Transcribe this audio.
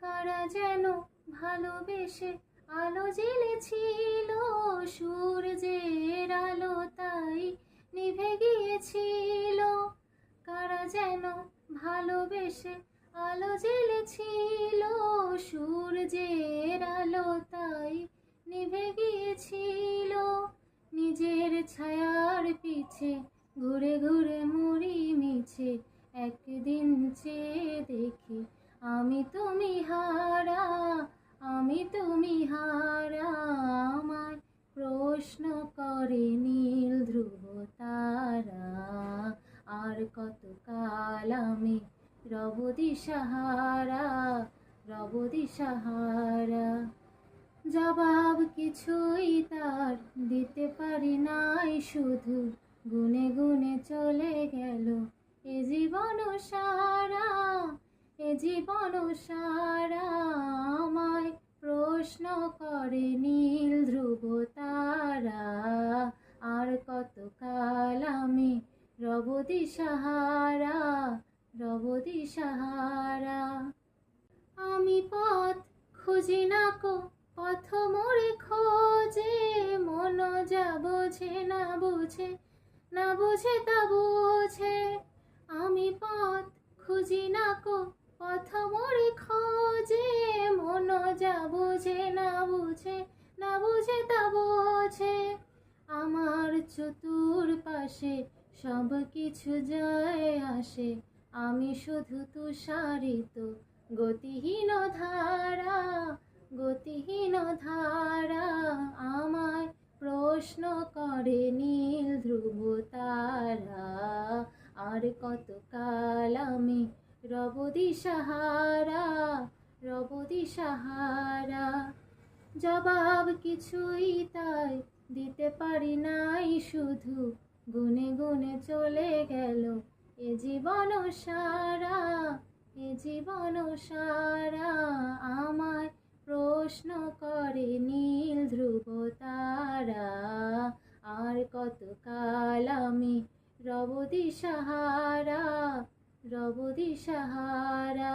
কারা যেন ভালোবেসে আলো জ্বেলেছিল, সূর্যের আলো তাই নিভে গিয়েছিল। কারা যেন ভালোবেসে আলো জ্বেলেছিল, সূর্যের আলো তাই নিভে গিয়েছিল। নিজের ছায়ার পিছে ঘুরে ঘুরে মরি মিছে, একদিন চেয়ে দেখি আমি তুমি হারা, আমি তুমি হারা। আমায় প্রশ্ন করে নীল ধ্রুব তারা, আর কতকাল আমি রব দিশাহারা, রব দিশাহারা। জবাব কিছুই তার দিতে পারি নাই, শুধু গুনে গুনে চলে গেল এ জীবন সারা, এ জীবন সারা। আমায় প্রশ্ন করে নীল ধ্রুব তারা, আর কতকাল আমি রব দিশাহারা, রব দিশাহারা। আমি পথ খুঁজি না কো, পথ মোরে খোঁজে, মন যা বোঝে না বুঝে, না বুঝে তা বুঝে। আমি পথ খুঁজি না কো, পথ মোরে খোঁজে, মন যা বুঝে না বুঝে, না বুঝে তা বোঝে। আমার চতুর্পাশে সব কিছু যায় আসে, আমি শুধু তুষারিত গতিহীন ধারা, গতিহীন ধারা। আমায় প্রশ্ন করে নীল ধ্রুব তারা, আর কতকাল আমি রব দিশাহারা, রব দিশাহারা। জবাব কিছুই তাই দিতে পারি নাই, শুধু গুনে গুনে চলে গেল এ জীবন সারা, এ জীবন সারা। আমায় প্রশ্ন করে নীল ধ্রুব তারা, আর কতকাল আমি রব দিশাহারা, রব দিশাহারা।